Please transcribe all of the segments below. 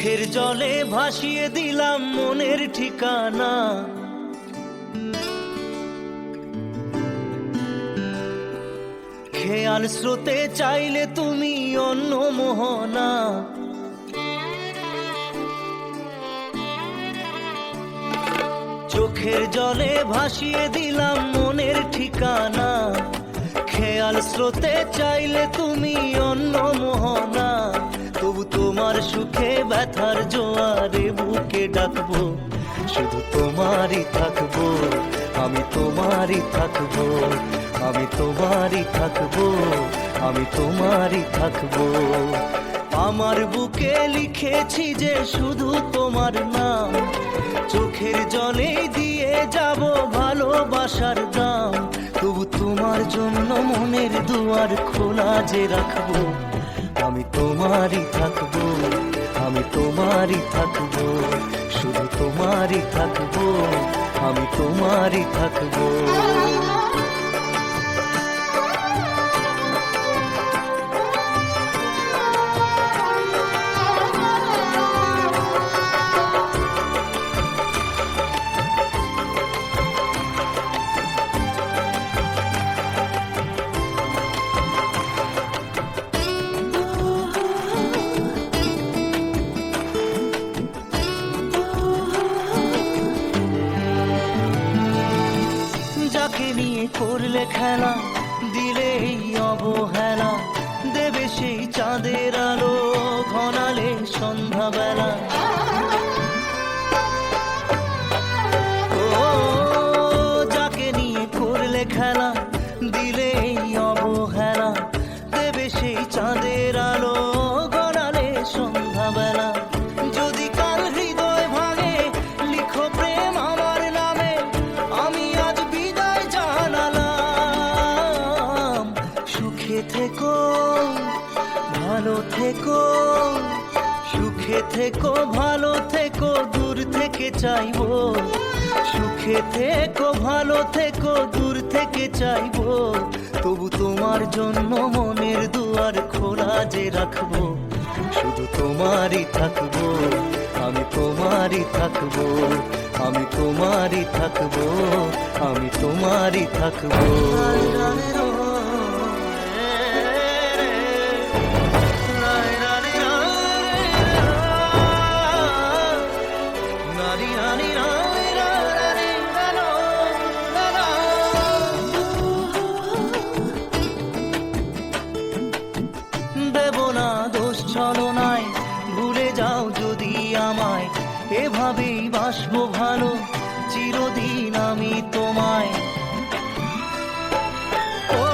চোখের জলে ভাসিয়ে দিলাম মনের ঠিকানা। খেয়াল স্রোতে চাইলে তুমি অন্য মোহনা। চোখের জলে ভাসিয়ে দিলাম মনের ঠিকানা। খেয়াল স্রোতে চাইলে তুমি অন্য মোহনা। তবু তোমার সুখে ব্যথার জোয়ারে বুকে ডাকবো, শুধু তোমারই থাকবো, আমি তোমারই থাকবো, আমি তোমারই থাকবো, আমি তোমারই থাকবো। আমার বুকে লিখেছি যে শুধু তোমার নাম, চোখের জলে দিয়ে যাব ভালোবাসার দাম। তবু তোমার জন্য মনের দুয়ার খোলা যে রাখবো, আমি তোমারই থাকবো, আমি তোমারই থাকবো, শুধু তোমারই থাকবো, আমি তোমারই থাকবো। যাকে নিয়ে করলে খেলা, দিলে এই অবহেলা, দেবে সেই চাঁদের আলো ঘনালে সন্ধ্যাবেলা। ও যাকে নিয়ে করলে খেলা, দিলে এই অবহেলা, দেবে সেই চাঁদের আলো ঘনালে সন্ধ্যাবেলা। যদি কাল হৃদয় ভাঙে লিখো প্রেম আমার নামে, আমি আজ বিদায় জানালাম। সুখে থেকো, ভালো থেকো, সুখে থেকো, ভালো থেকো, দূর থেকে চাইবো। সুখে থেকো, ভালো থেকো, দূর থেকে চাইবো। তবু তোমার জন্য মনের দুয়ার খোলা যে রাখবো, শুধু তোমারই থাকবো, আমি তোমারই থাকবো, আমি তোমারই থাকবো, আমি তোমারই থাকবো। দেব না দোষ ছলনায়, ভুলে যাও যদি আমায়, এভাবেই বাসবো ভালো চিরদিন আমি তোমায়। ও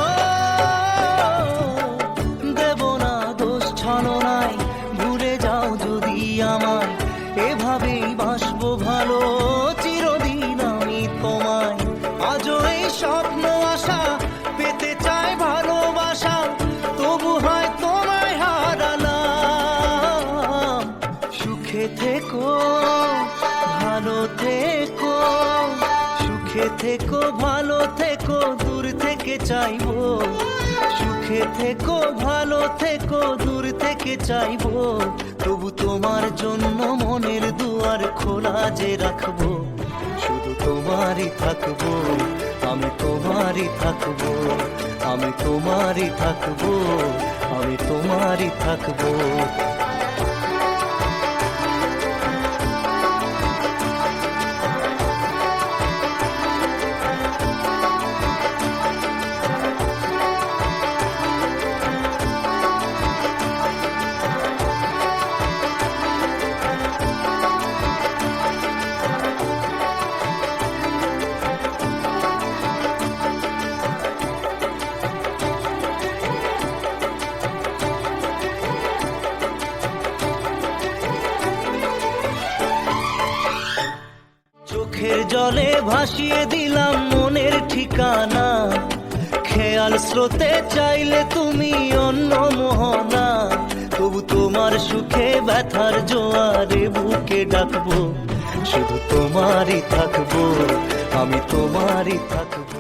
দেব না দোষ ছলনায়, ভুলে যাও যদি আমায়, এভাবেই বাসবো ভালো চিরদিন আমি তোমায়। আজও এই স্বপ্ন আশা পেতে চাই ভালোবাসা, তবু হয় তোমায় হারালাম। সুখে থেকো, ভালো থেকো, সুখে থেকো, ভালো থেকো, দূর থেকে চাইবো। সুখে থেকো, ভালো থেকো, দূর থেকে চাইবো। তবু তোমার জন্য মনের দুয়ার খোলা যে রাখবো, শুধু তোমারই থাকবো, আমি তোমারই থাকবো, আমি তোমারই থাকবো, আমি তোমারই থাকবো। চোখের জলে ভাসিয়ে দিলাম মনের ঠিকানা। খেয়াল স্রোতে চাইলে তুমি অন্য মোহনা। তবু তোমার সুখে ব্যথার জোয়ারে বুকে ডাকবো, শুধু তোমারই থাকবো, আমি তোমারই থাকবো।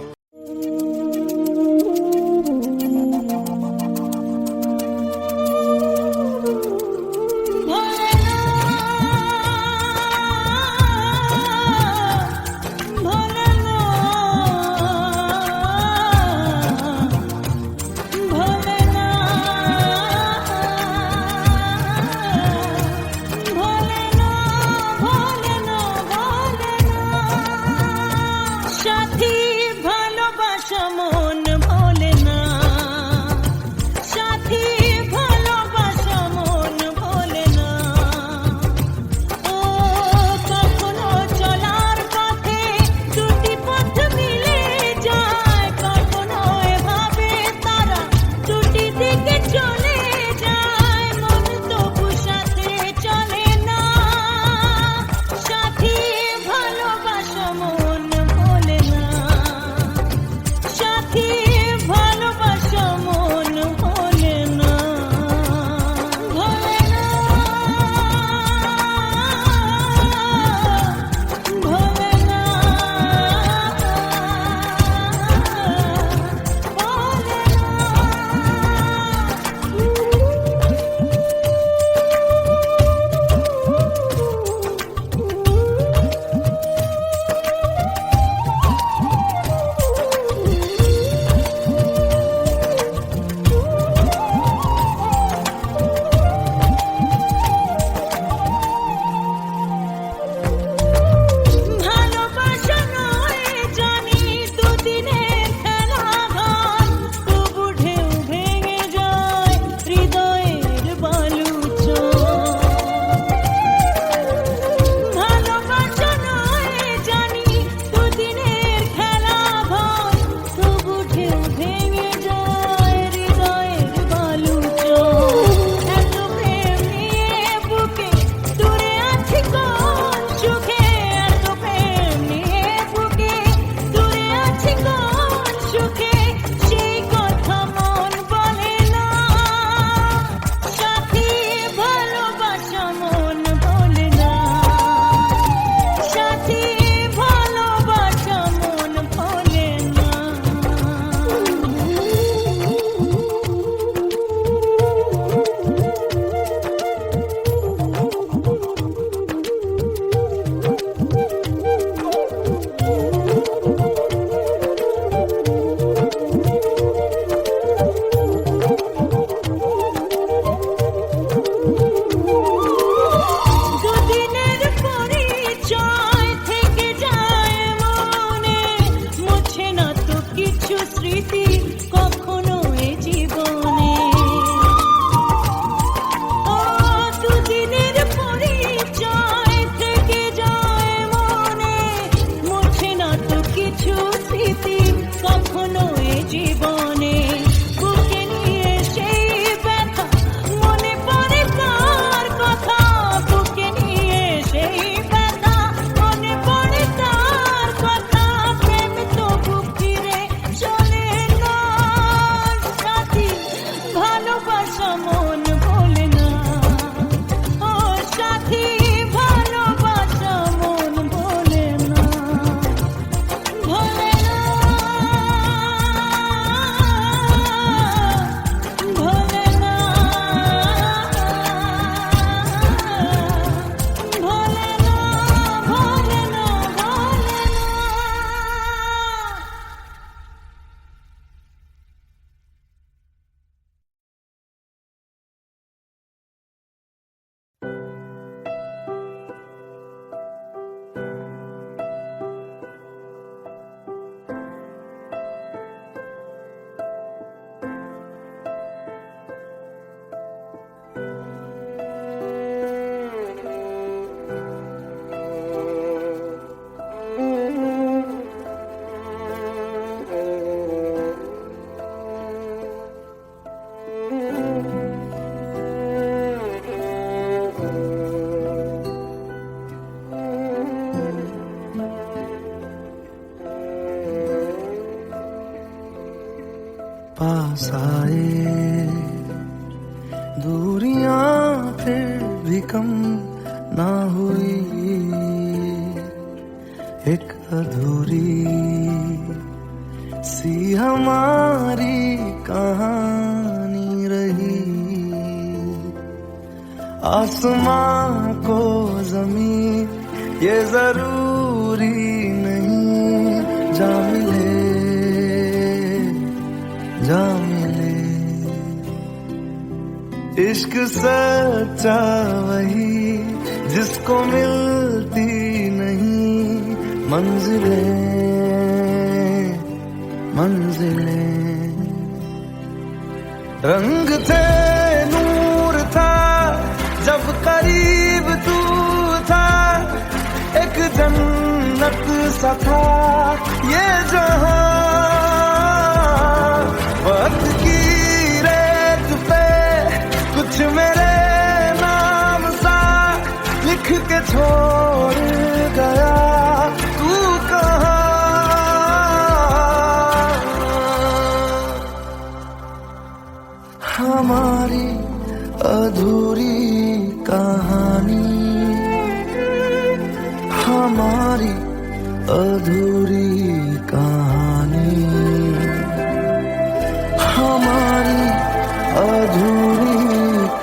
भी कम ना हुई, एक अधूरी सी हमारी कहानी रही। आसमां को जमीन ये जरूरी नहीं, जा मिले जा मिले। इश्क सच्चा वही जिसको मिलती नहीं मंजिलें मंजिलें। रंग थे नूर था जब करीब तू था, एक जन्नत सा था ये जहां। वक्त की रेत पे कुछ मेरे नाम सा लिख के छोड़ गया तू कहाँ। हमारी अधूरी कहानी, हमारी अधूरी कहानी, हमारी अधूरी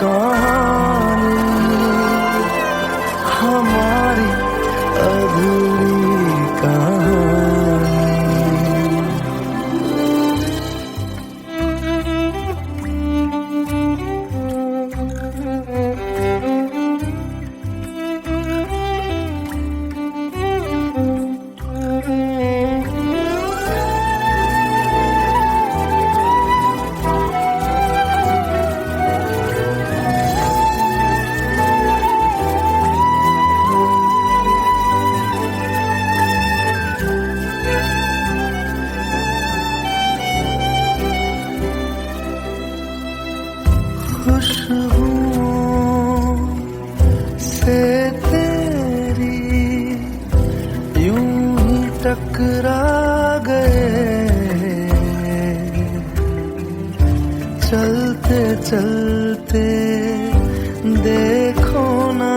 कहानी, हमारी अधूरी कहानी। खुशबुओं से तेरी यूं ही टकरा गए, चलते चलते देखो ना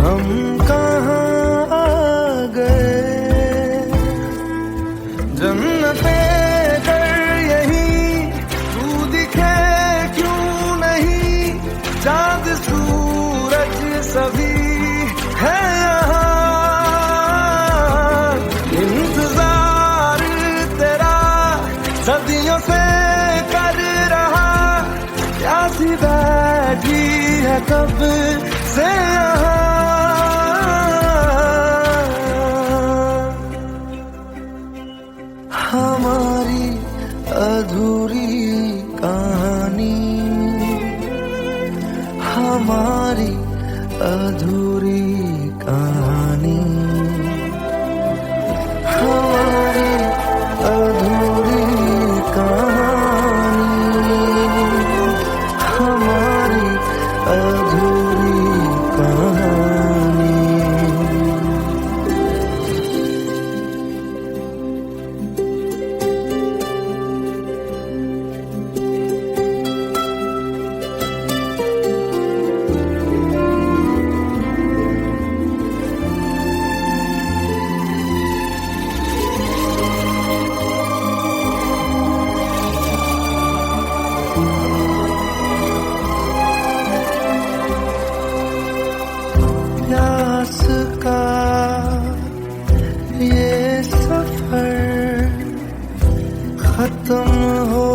हम कहाँ आ गए। जन्नते चांद सूरज सभी है यहाँ, इंतजार तेरा सदियों से कर रहा, प्यासी बैठी है कब से यहाँ। हमारी अधूरी कहानी, हमारी अधूरी कहानी, हमारी अधूरी कहानी, हमारी अधूरी कहानी। प्यास का ये सफर खत्म हो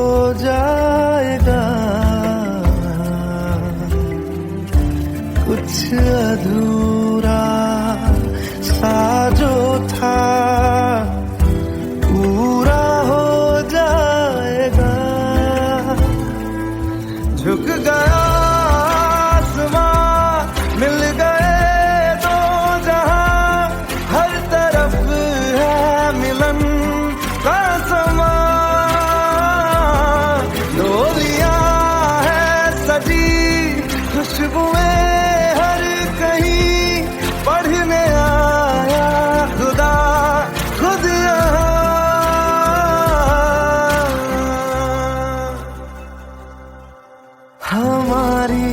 जाएगा, कुछ अधूरा सा जो था पूरा हो जाएगा। झुक गया मिल गए दो जहां, हर तरफ है मिलन का समा। डोलियां है सजी खुशबुएं हर कहीं, पढ़ने आया खुदा खुद यहाँ। हमारी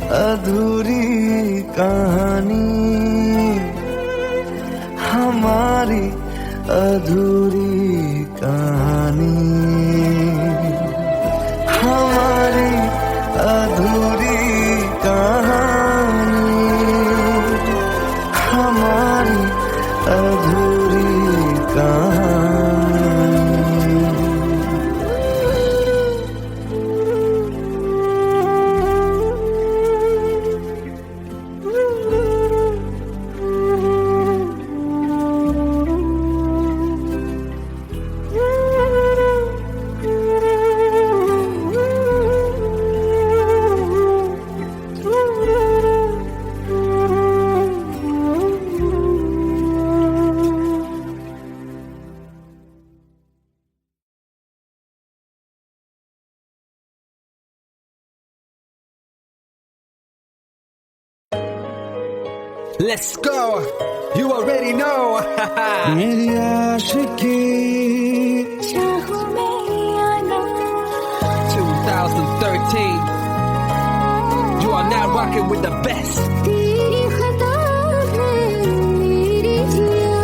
अधूरी कहानी, हमारी अधूरी कहानी, हमारी अधूरी कहानी, हमारी अधूरी कहानी। Let's go. You already know. मेरी आशिकी 2013. You are now rocking with the best. तेरी खता है मेरी जिया,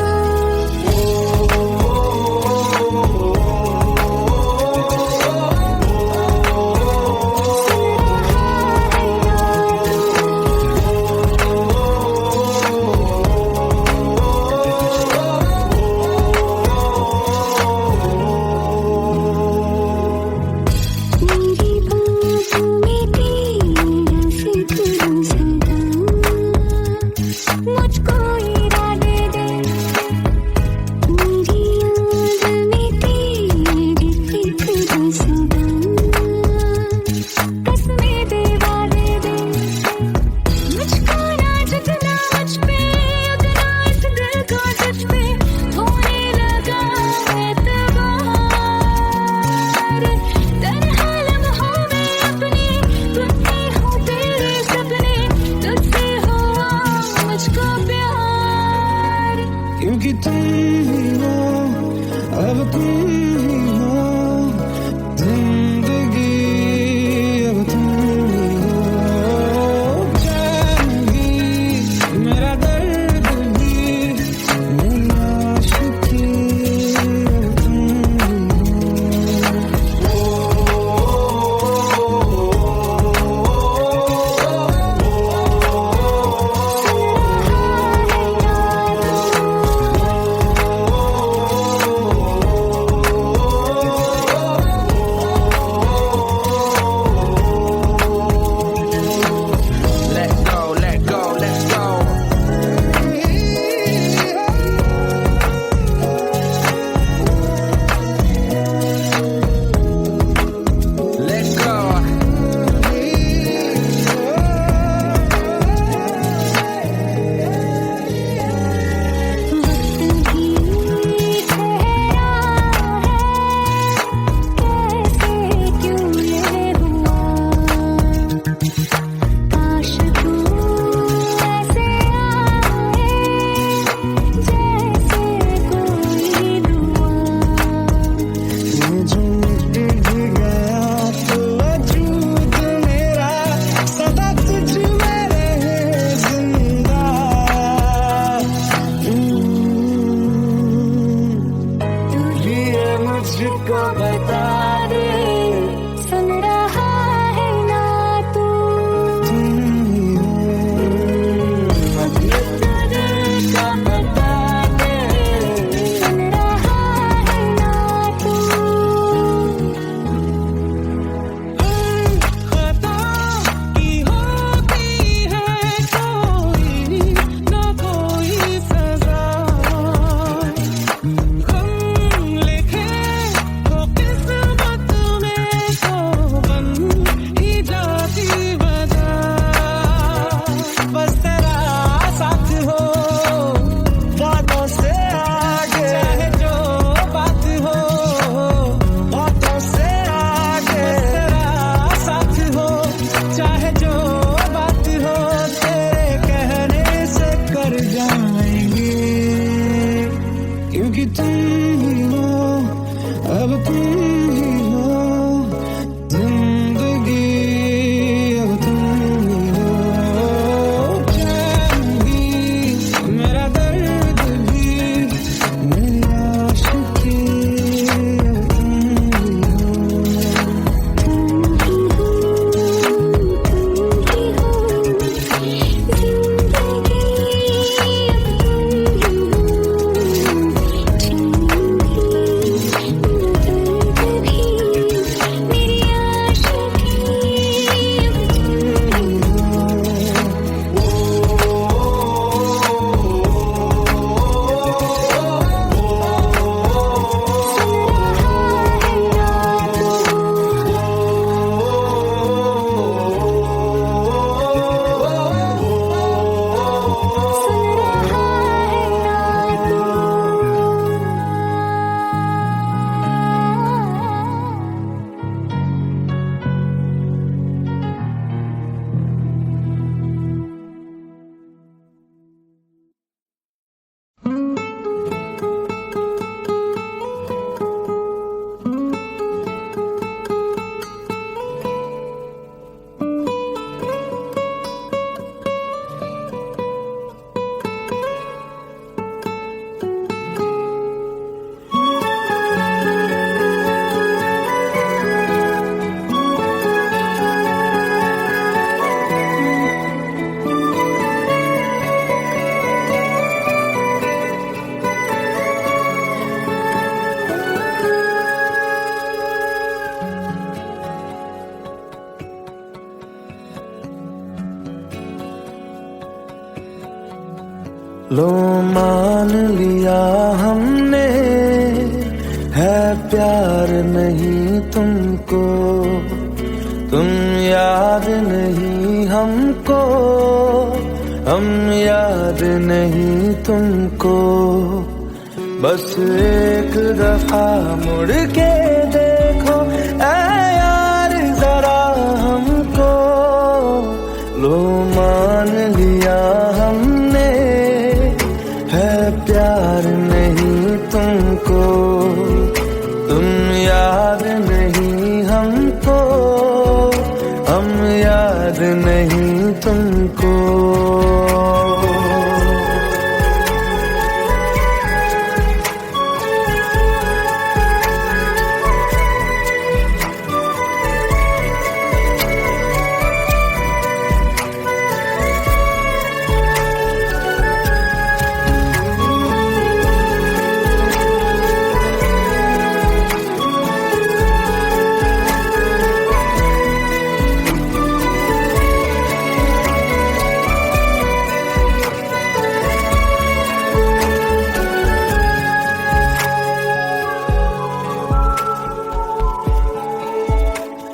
मेरी बाहों में तेरा फिक्र सदा, लो मान लिया हमने, है प्यार नहीं तुमको, तुम याद नहीं हमको, हम याद नहीं तुमको। बस एक दफा मुड़ के देखो ऐ यार जरा हमको, लो मान लिया हमने, है प्यार नहीं तुमको, तुम याद नहीं हमको, हम याद नहीं तुमको।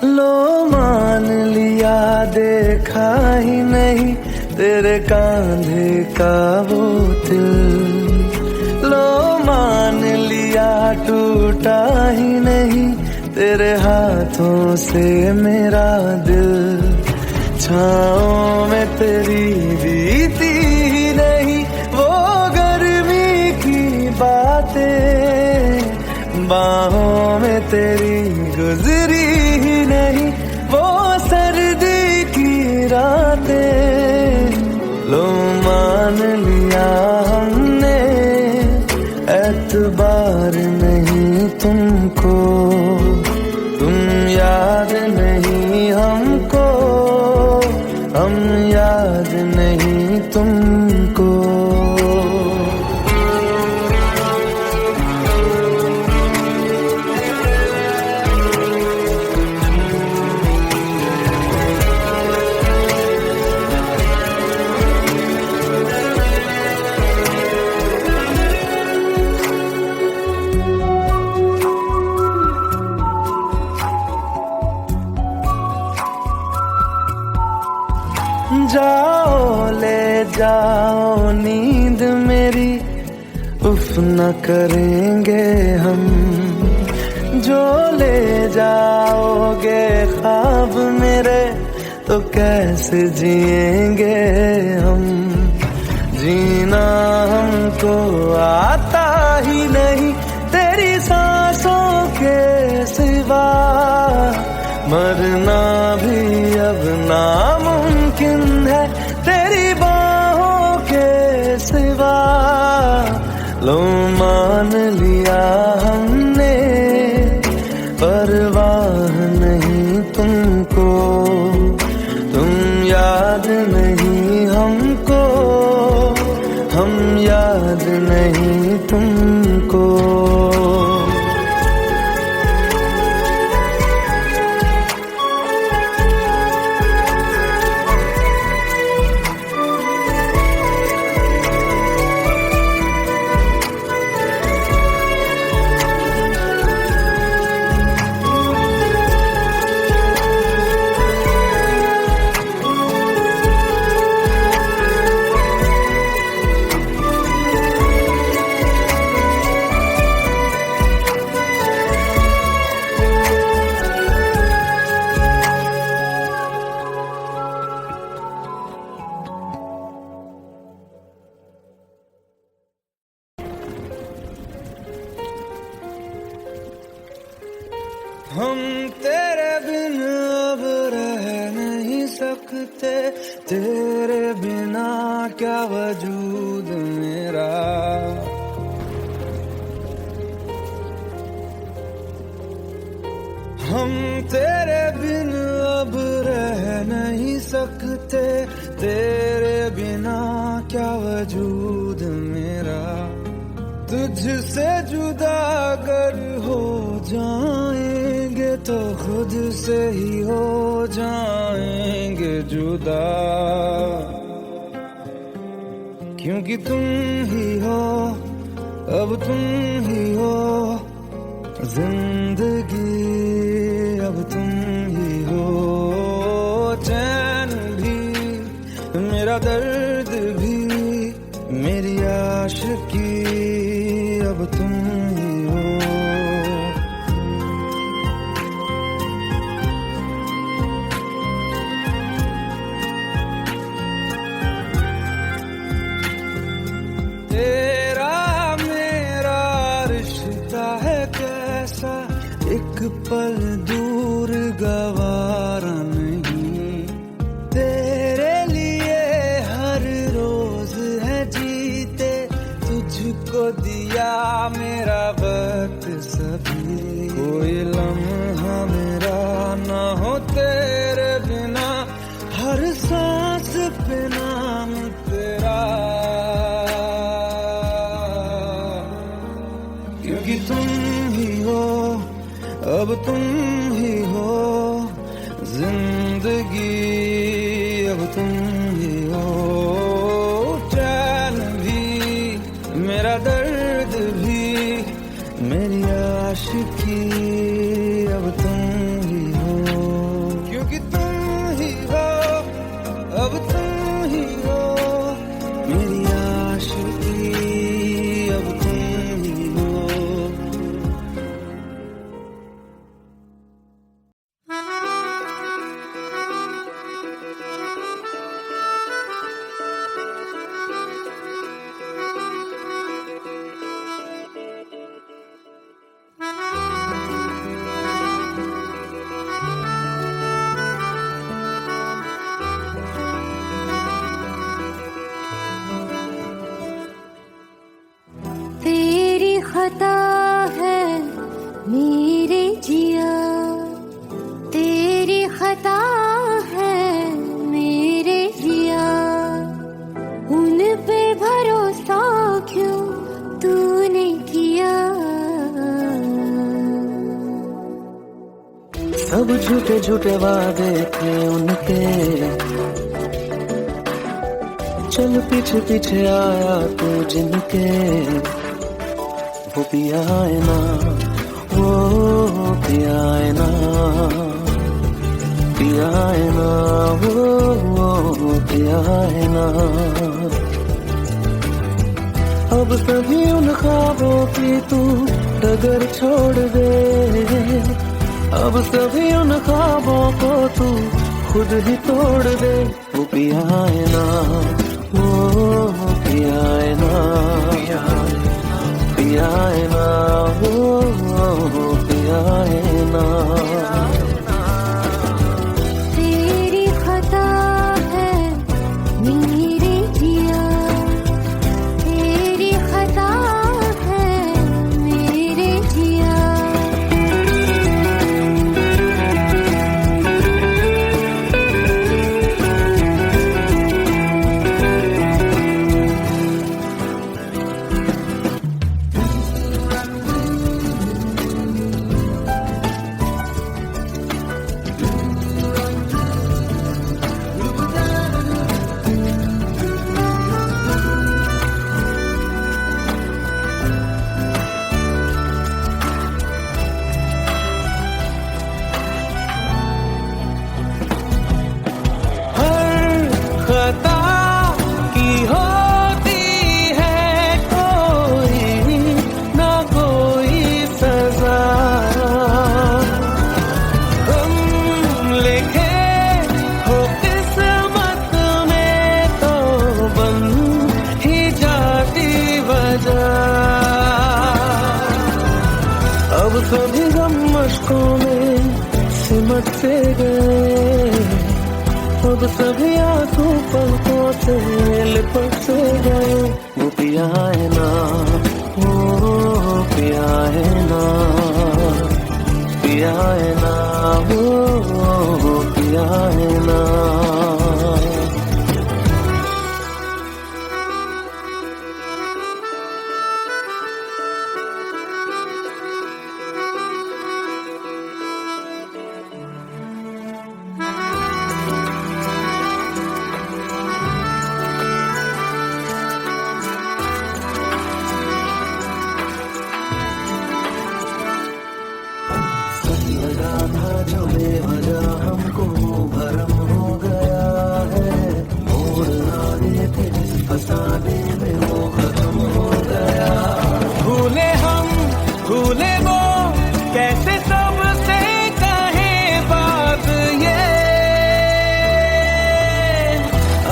लो मान लिया देखा ही नहीं तेरे कांधे का वो दिल, लो मान लिया टूटा ही नहीं तेरे हाथों से मेरा दिल। छाँव में तेरी बीती ही नहीं वो गर्मी की बातें, बाहों में तेरी गुजरी ही नहीं वो सर्दी की रातें। लो मान लिया हमने, एतबार नहीं तुमको, तुम याद नहीं हमको, हम याद नहीं तुमको। जाओ ले जाओ नींद मेरी, उफ न करेंगे हम, जो ले जाओगे ख्वाब मेरे तो कैसे जिएंगे हम। जीना हमको आता ही नहीं तेरी सांसों के सिवा, मरना भी अब नामुमकिन है तेरी बाहों के सिवा। लो मान लिया हमने, परवाह नहीं तुमको, तुम याद नहीं हमको, हम याद नहीं तुमको। हम तेरे बिन अब रह नहीं सकते, तेरे बिना क्या वजूद मेरा। हम तेरे बिन अब रह नहीं सकते, तेरे बिना क्या वजूद मेरा। तुझसे जुदा अगर हो जाएंगे तो खुद से ही हो जाएंगे जुदा। क्योंकि तुम ही हो, अब तुम ही हो जिंदगी, अब तुम ही हो चैन भी, मेरा दर्द भी, मेरी आशिकी, अब तुम ही हो। तेरा मेरा रिश्ता है कैसा, एक पल दूर गवारा नहीं, तेरे लिए हर रोज है जीते, तुझको दिया मेरा वक्त सभी, कोई लम्हा मेरा ना हो तेरे बिना, हर सांस पे नाम तेरा, क्योंकि तुम ही हो, अब तुम ही हो जिंदगी, अब तुम ही हो चैन भी, मेरा दर्द भी, मेरी आशिकी, अब तुम ही हो, क्योंकि तुम ही हो, अब तुम ही हो मेरी आशिकी, अब तुम ही हो। तेरी खता है मेरे जिया, तेरी खता है मेरे जिया, उन पे भरोसा क्यों तूने किया। सब झूठे झूठे वादे थे उनके, चल पीछे पीछे आया तू जिनके, वो पिया है ना, वो पिया है ना, पिया है ना, वो पिया है ना। अब सभी उन ख्वाबों की तू डगर छोड़ दे, अब सभी उन ख्वाबों को तू खुद ही तोड़ दे, वो पिया है ना, वो पिया है ना, पिया है ना, वो पिया है ना। तेरी खता है मेरे जिया, तेरी खता है मेरे जिया। अब सभी गम मशकों में सिमट से गए, अब सभी आंसू पलकों से लिपट से गए, वो पिया है ना, वो पिया है ना, पिया है ना, वो पिया है ना।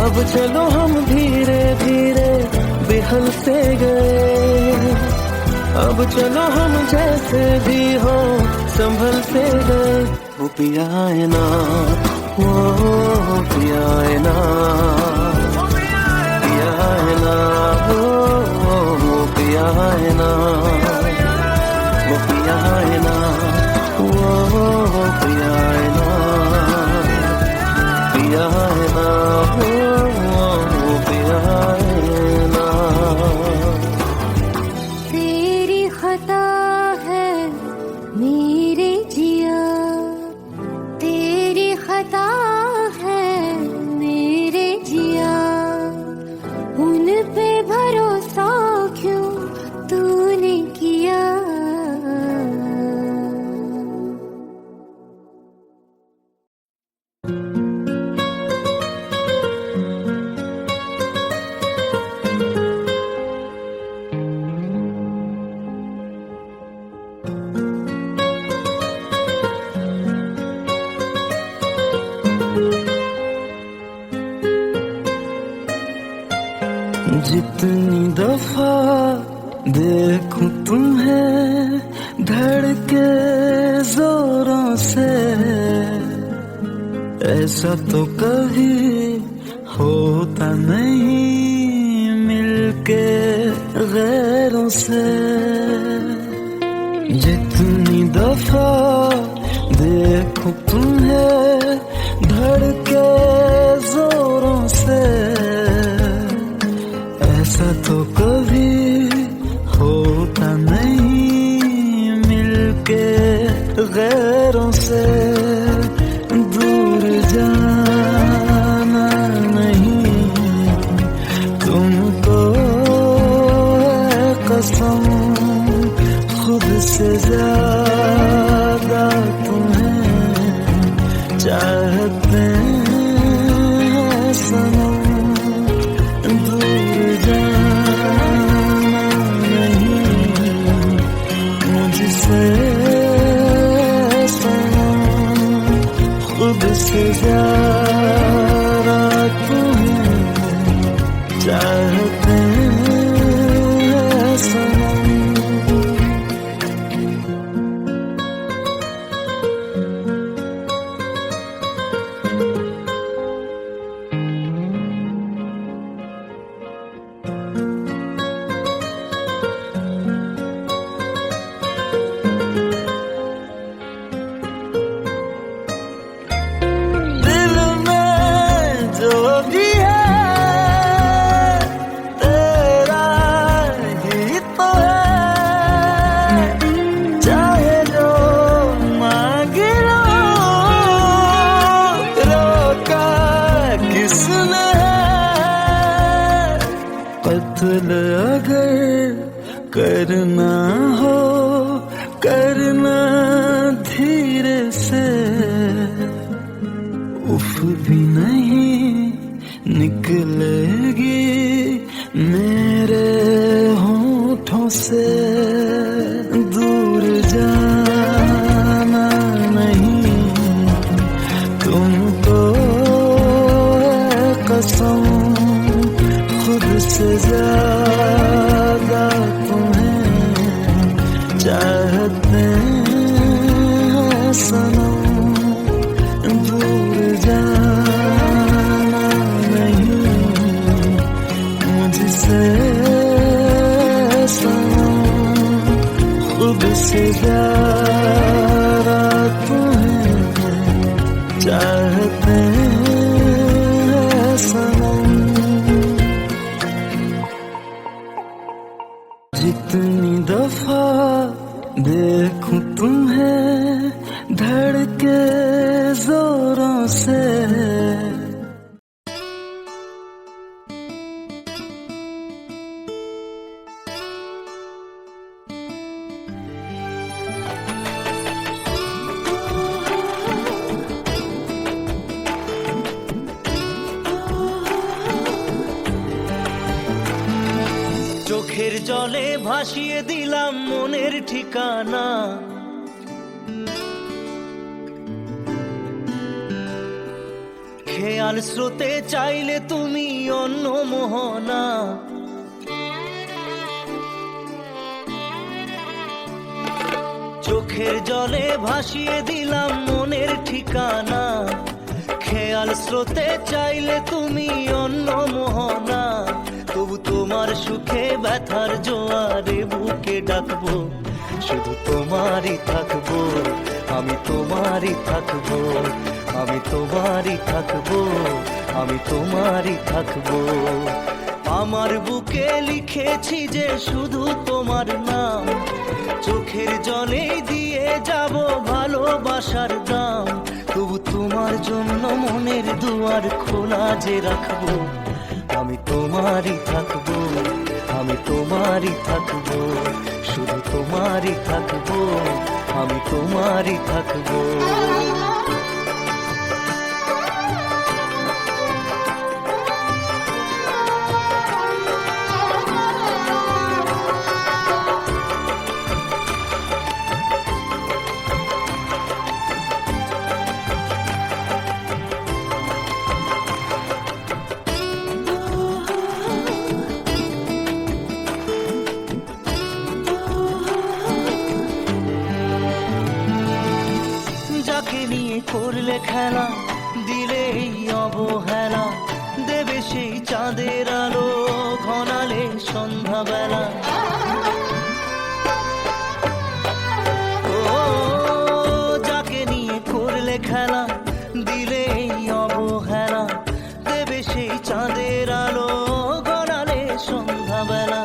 अब चलो हम धीरे धीरे बेहल से गए, अब चलो हम जैसे भी हो संभल से गए। वो पिया है ना, वो पिया है ना, पिया है ना, वो पिया है ना, वो पिया है ना, वो पिया है ना, पिया है ना, वो पिया है ना। तेरी खता है मेरे जिया, तेरी खता है मेरे जिया, उन पे भरोसा क्यों तूने किया। जितनी दफा देखूं तुम्हें धड़के जोरों से, ऐसा तो कभी होता नहीं मिलके गैरों से। जितनी दफा देखूं तुम्हें धड़के जोरों से, ऐसा तो कभी होता नहीं मिलके गैरों से। दूर जाना नहीं तुमको है कसम, खुद से ज्यादा तुम्हें चाहते हैं सनम। दूर जाना नहीं मुझसे सनम, खुद से ज्यादा तुम्हें चाहते हैं सनम। कत्ल अगर करना हो करना धीरे से, उफ भी नहीं निकलेगी मेरे होठों से। दूर जाना नहीं तुमको है कसम, खुद से ज्यादा तुम्हें चाहते हैं सनम। दूर जाना नहीं मुझसे सनम, खुद से ज्यादा तुम्हें चाहते हैं सनम। जितनी दफा देखूं तुम्हें धड़के जोरों से, চোখের জলে ভাসিয়ে দিলাম মনের ঠিকানা, খেয়াল স্রোতে চাইলে তুমি অন্য মোহনা, চোখের জলে ভাসিয়ে দিলাম মনের ঠিকানা। খেয়াল স্রোতে চাইলে তুমি অন্য মোহনা, তবু তোমার সুখে ব্যথার জোয়ারে বুকে ডাকবো, শুধু তোমারই থাকবো, আমি তোমারই থাকবো, আমি তোমারই থাকবো, আমি তোমারই থাকবো। আমার বুকে লিখেছি যে শুধু তোমার নাম, চোখের জলে দিয়ে যাব ভালোবাসার দাম, তবু তোমার জন্য মনের দুয়ার খোলা যে রাখবো, আমি তোমারই থাকবো, আমি তোমারই থাকবো, শুধু তোমারই থাকবো, আমি তোমারই থাকবো। যাকে নিয়ে করলে খেলা, দিলে এই অবহেলা, দেবে সেই চাঁদের আলো ঘনালে সন্ধ্যাবেলা। ও যাকে নিয়ে করলে খেলা, দিলে এই অবহেলা, দেবে সেই চাঁদের আলো ঘনালে সন্ধ্যাবেলা।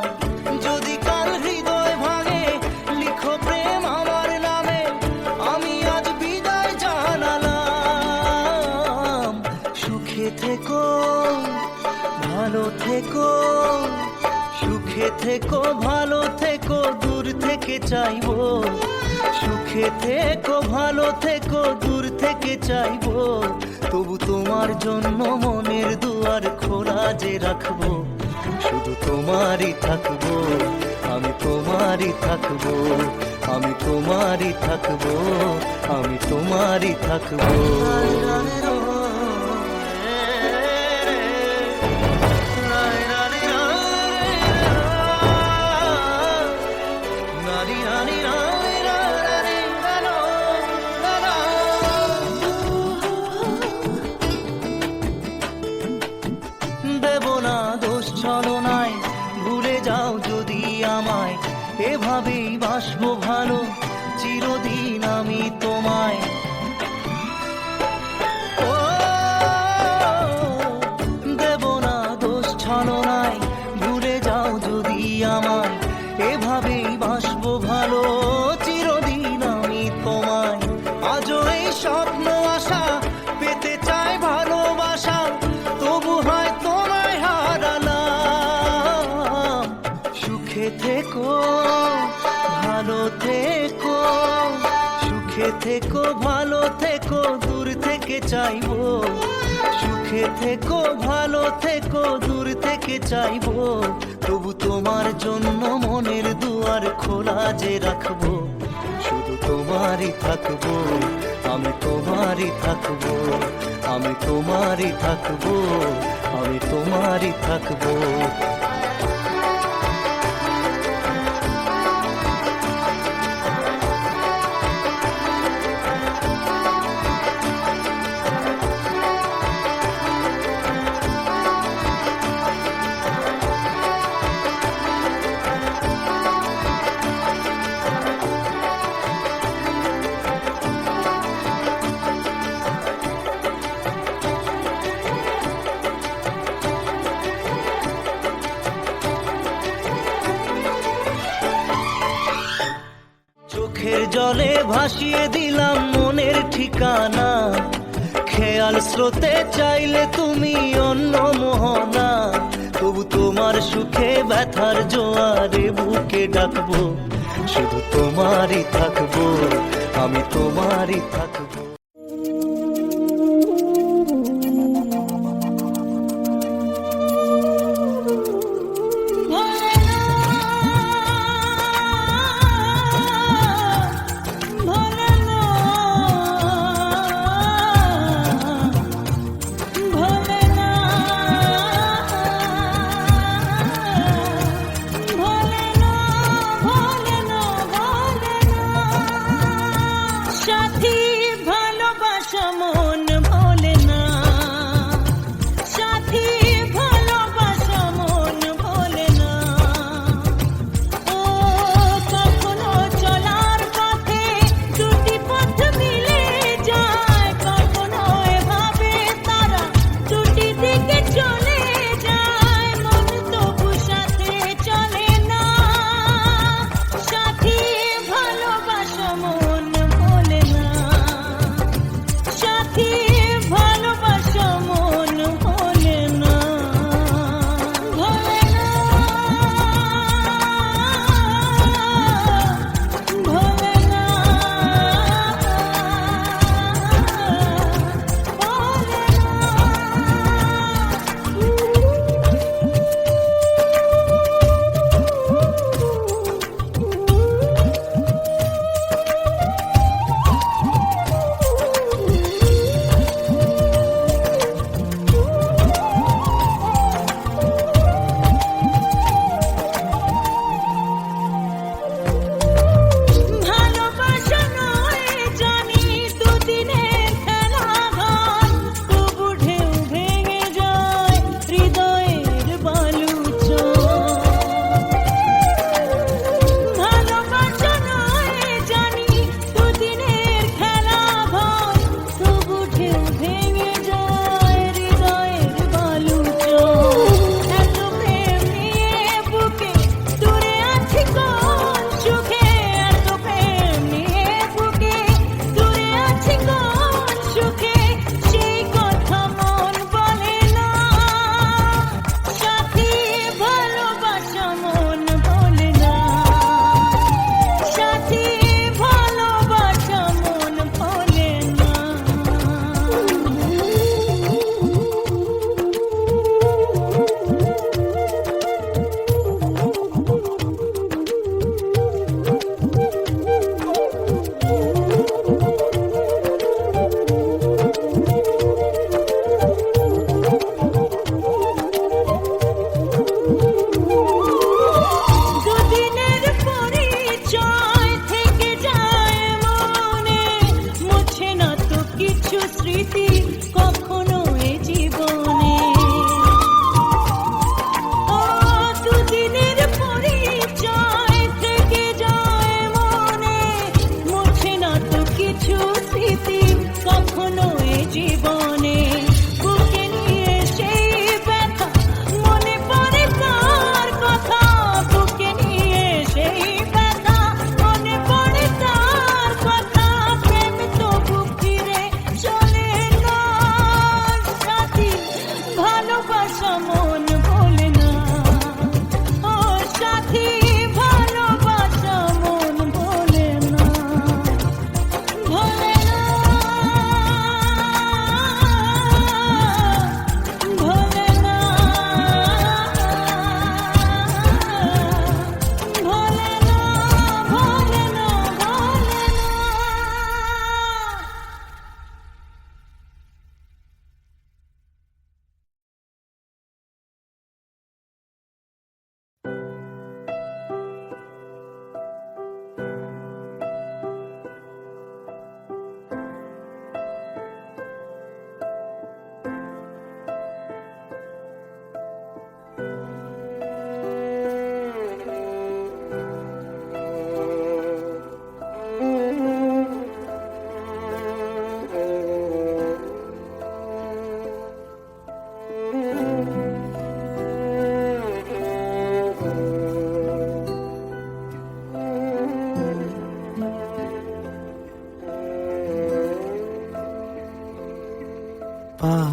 যদি কাল হৃদয় ভাঙে লিখো প্রেম আমার নামে, আমি আজ বিদায় জানালাম। সুখে থেকো ভালো থেকো, সুখে থেকো ভালো থেকো, দূর থেকে চাইবো, সুখে থেকো ভালো থেকো, দূর থেকে চাইবো, তবু তোমার জন্য মনের দুয়ার খোলা যে রাখবো, শুধু তোমারই থাকবো, আমি তোমারই থাকবো, আমি তোমারই থাকবো, আমি তোমারই থাকবো। দেব না দোষ ছলনায়, ভুলে যাও যদি আমায়, এভাবেই বাসবো ভালো চিরদিন আমি তোমায়। ও দেব না দোষ ছলনায়, ভুলে যাও যদি আমায়, এভাবেই বাসবো ভালো চিরদিন আমি তোমায়। আজও এই স্বপ্ন আশা পেতে চাই ভালোবাসা, তবু হয় তোমায় হারালাম। সুখে থেকো ভালো থেকো, সুখে থেকো ভালো থেকো, দূর থেকে চাইবো, সুখে থেকো ভালো থেকো, দূর থেকে চাইবো, তবু তোমার জন্য মনের দুয়ার খোলা যে রাখবো, শুধু তোমারই থাকবো, আমি তোমারই থাকবো, আমি তোমারই থাকবো, আমি তোমারই থাকবো। চোখের জলে ভাসিয়ে দিলাম মনের ঠিকানা, খেয়াল স্রোতে চাইলে তুমি অন্য মোহনা, তবু তোমার সুখে ব্যথার জোয়ারে বুকে ডাকবো, শুধু তোমারই থাকবো, আমি তোমারই থাকবো।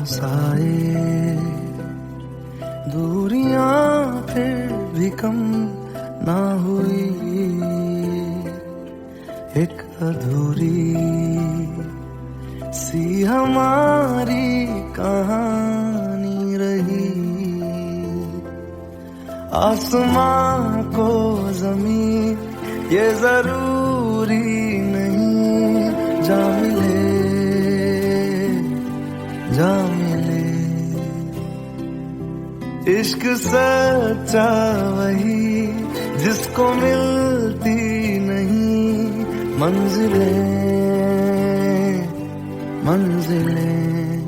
पास आए, दूरियां फिर भी कम ना हुई, एक अधूरी सी हमारी कहानी रही। आसमां को जमीन ये जरूरी नहीं, जा मिले जा मिले। इश्क सच्चा वही जिसको मिलती नहीं मंजिलें मंजिलें।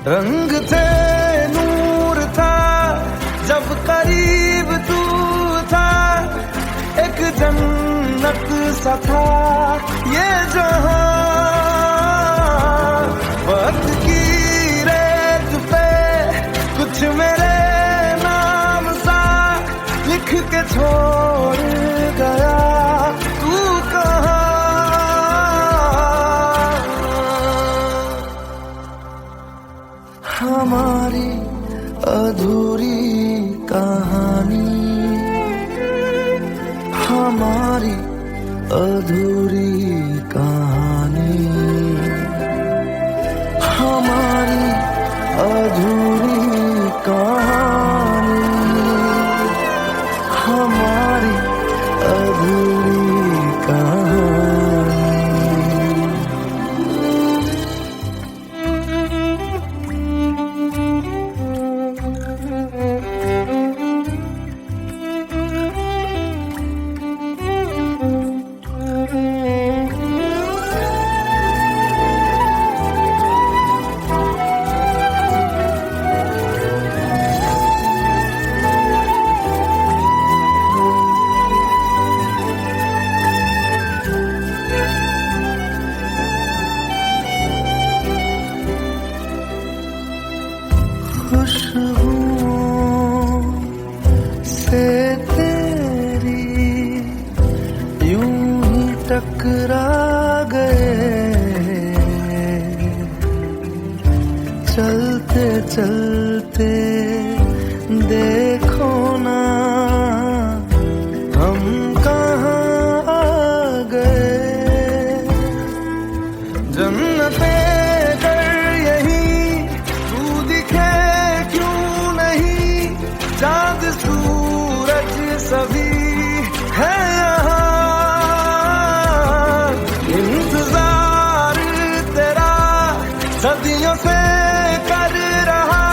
रंग थे नूर था जब करीब तू था, एक जन्नत सा था ये जहां। वक्त की रेत पे कुछ मेरे नाम सा लिख के छोड़ गया, तू कहाँ। हमारी अधूरी कहानी, हमारी अधूरी कहानी, हमारी अधूरी कहानी, हमारी अधूरी कहानी। खुशबुओं से तेरी यूं ही टकरा गए, चलते चलते देखो ना हम कहाँ आ गए। जन्नते चाँद सूरज सभी है यहाँ, इंतजार तेरा सदियों से कर रहा,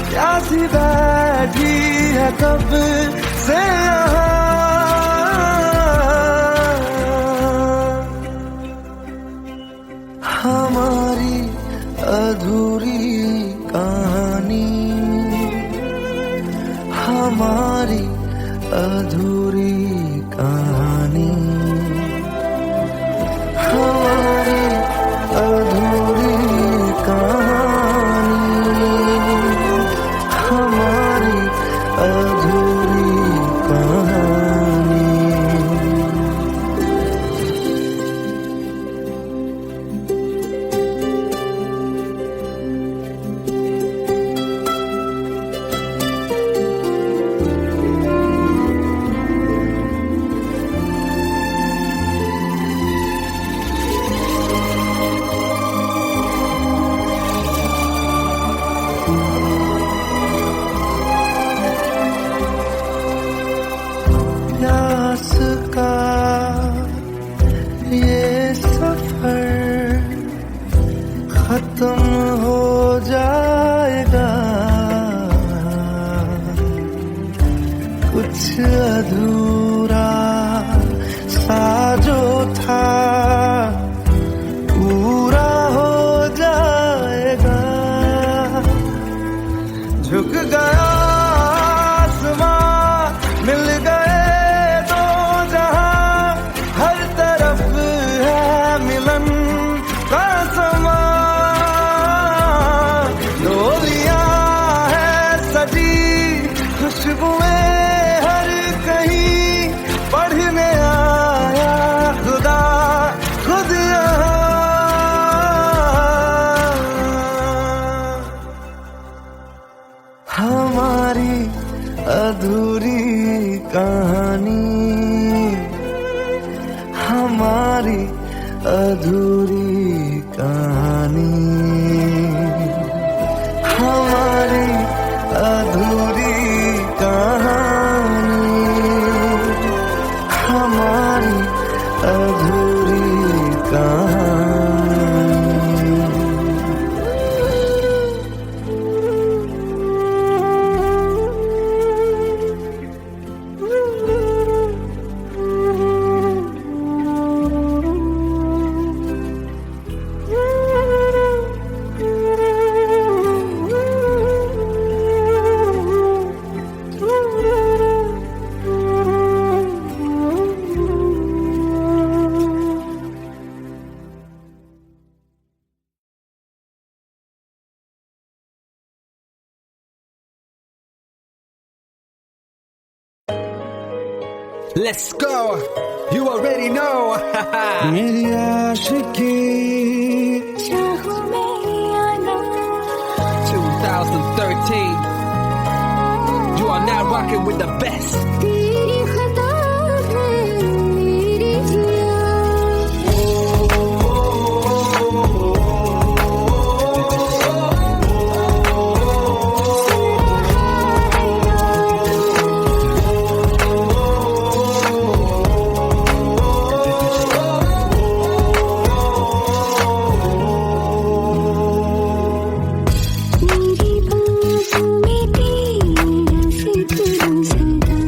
प्यासी बैठी है कब से यहाँ। हमारी अधूरी कहानी, हमारी अधूरी कहानी, हमारी अधूरी कहानी, हमारी अधूरी कहानी। प्यास का ये सफर खत्म हो जाएगा, कुछ अधूरा सा जो था पूरा हो जाएगा। झुक गया आसमां मिल गए दो जहां, हर तरफ है मिलन का समा। डोलियां है सजी खुशबुएं हर कहीं, Let's go. You already know. मेरी आशिकी चाहूं मैं या ना 2013. You are now rocking with the best. तेरी खता है मेरी जिया मेरी बातों में तेरा जिक्र सदा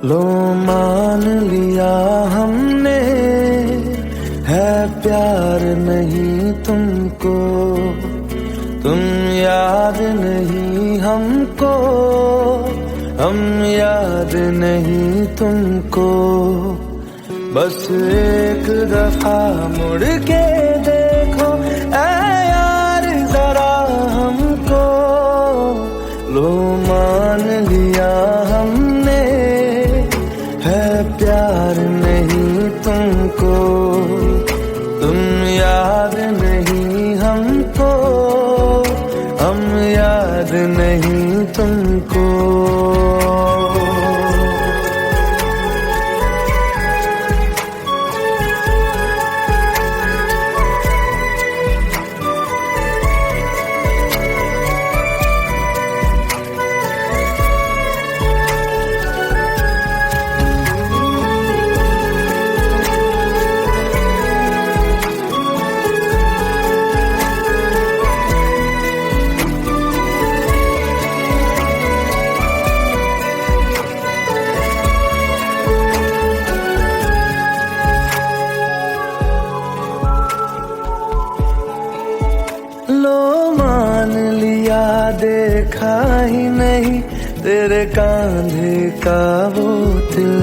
लो मान लिया हमने है प्यार नहीं तुमको, तुम याद नहीं हमको, हम याद नहीं तुमको। बस एक दफा मुड़ के देखो ऐ यार जरा हमको, लो मान लिया हमने है प्यार नहीं तुमको, तुम याद नहीं हमको, हम याद नहीं तुमको। लो मान लिया देखा ही नहीं तेरे कांधे का वो दिल,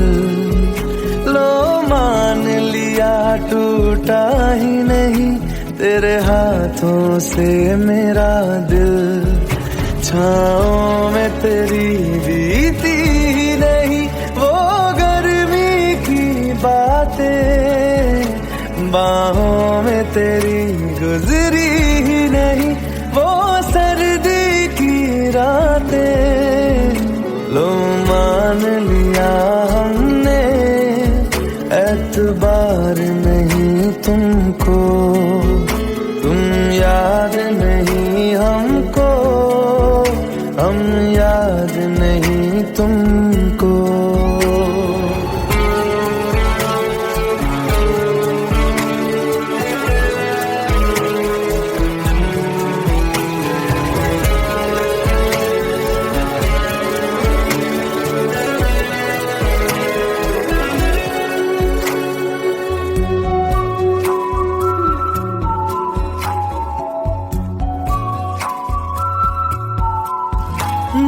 लो मान लिया टूटा ही नहीं तेरे हाथों से मेरा दिल। छाँव में तेरी बीती ही नहीं वो गर्मी की बातें, बाहों में तेरी गुजरी ही नहीं वो सर्दी की रातें। लो मान लिया हमने एतबार नहीं तुमको, तुम याद नहीं हमको, हम याद नहीं तुमको।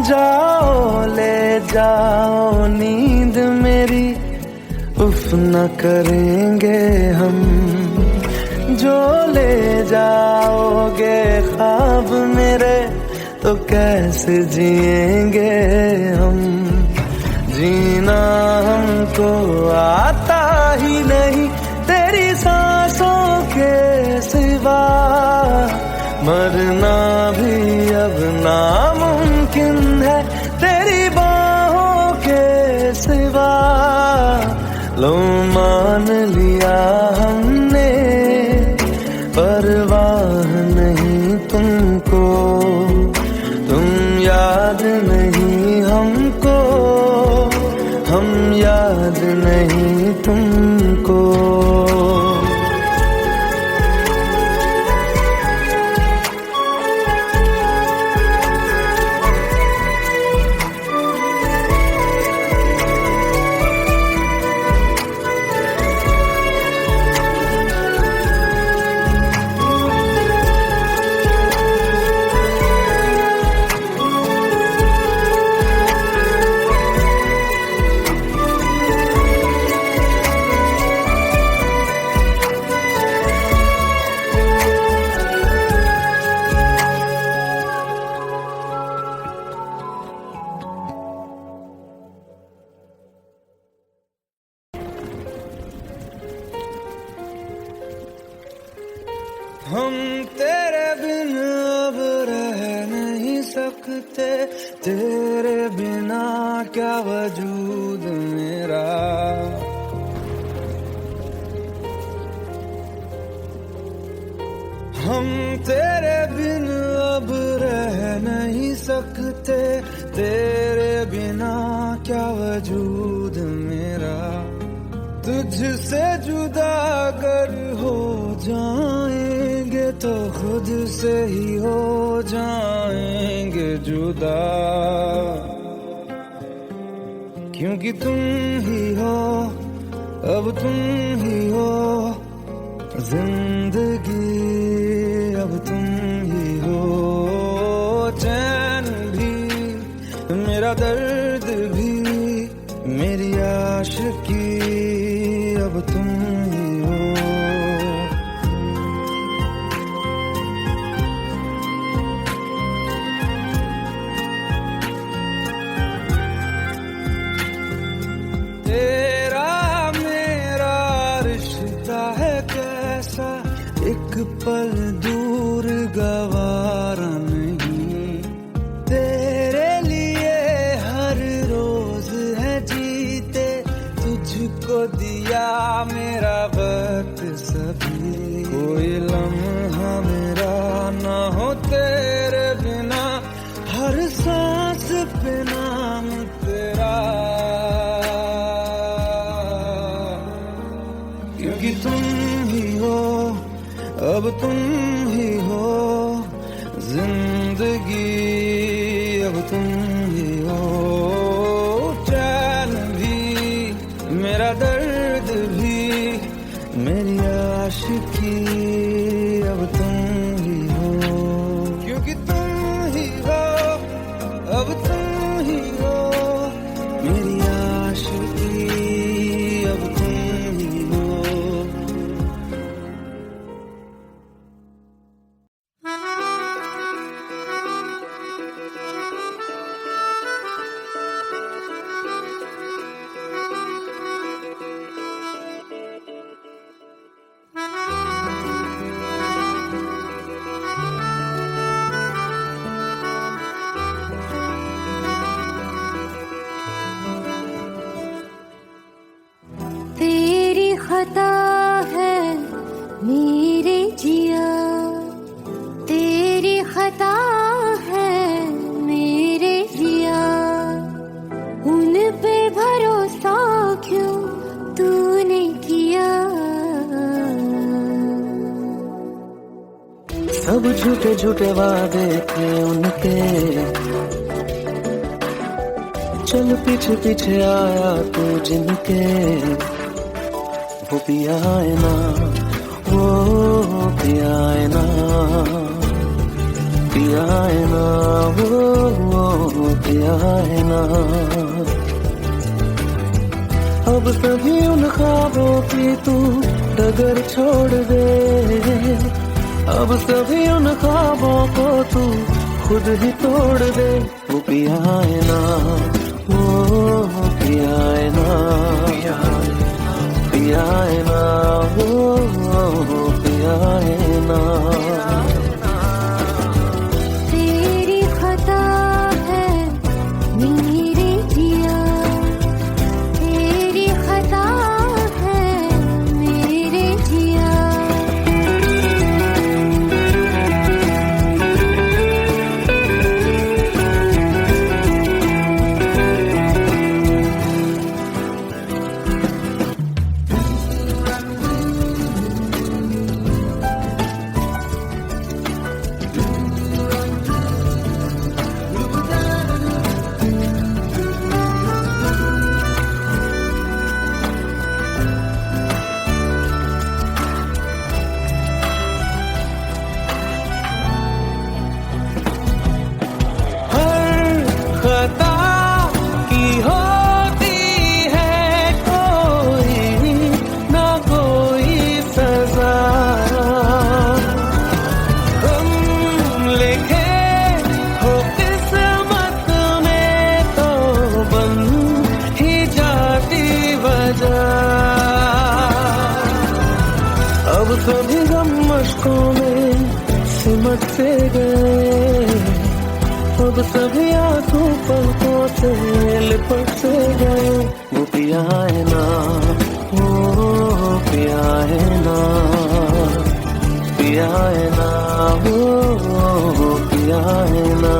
जाओ ले जाओ नींद मेरी, उफ न करेंगे हम, जो ले जाओगे ख्वाब मेरे तो कैसे जिएंगे हम। जीना हमको आता ही नहीं तेरी सांसों के सिवा, मरना भी अब नामुमकिन है तेरी बाहों के सिवा। लो मान लिया हमने परवाह नहीं तुमको, तुम याद नहीं हमको, हम याद नहीं तुमको। हम तेरे बिन अब रह नहीं सकते, तेरे बिना क्या वजूद मेरा। हम तेरे बिन अब रह नहीं सकते, तेरे बिना क्या वजूद मेरा। तुझसे जुदा अगर हो जाएंगे तो खुद से ही हो जाएंगे जुदा। क्योंकि तुम ही हो, अब तुम ही हो जिंदगी, अब तुम ही हो चैन भी, मेरा दर्द भी, मेरी आशिकी, अब तुम ही हो। तेरा मेरा रिश्ता है कैसा, एक पल दूर गवारा नहीं, तेरे लिए हर रोज है जीते, तुझको दिया मेरा वक्त सभी, कोई लम्हा मेरा ना हो तेरे बिना, हर सांस पे नाम तेरा, क्योंकि तुम ही हो, अब तुम ही हो जिंदगी, अब तुम ही हो चैन भी, मेरा दर्द भी, मेरी आशिकी, अब तुम ही हो, क्योंकि तुम ही हो, अब तुम ही हो मेरी आशिकी, अब तुम ही हो। तेरी खता है मेरे जिया, तेरी खता है मेरे जिया, उन पे भरोसा क्यों तूने किया। सब झूठे झूठे वादे थे उनके, चल पीछे पीछे आया तू जिनके, वो पिया है ना, वो पिया है ना, पिया है ना, वो पिया है ना। अब सभी उन ख्वाबों की तू डगर छोड़ दे, अब सभी उन ख्वाबों को तू खुद ही तोड़ दे, वो पिया है ना, वो पिया है ना, पिया है ना, वो पिया है ना। तेरी खता है मेरे जिया, तेरी खता है मेरे जिया। खता की होती है कोई ना कोई सजा, हम लिखे हो किस्मत में तो बन ही जाती वजह। अब सभी गम मशकों में सिमट से गए, अब सभी आंसू पलकों से लिपट से गए, वो पिया है ना, वो पिया है ना, पिया है ना, वो पिया है ना।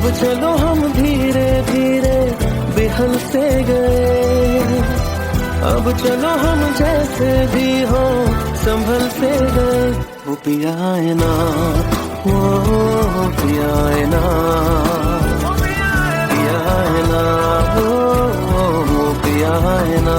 अब चलो हम धीरे धीरे बिहल से गए, अब चलो हम जैसे भी हो संभल से गए। वो पिया है ना, वो पिया है ना, पिया है ना, वो पिया है ना।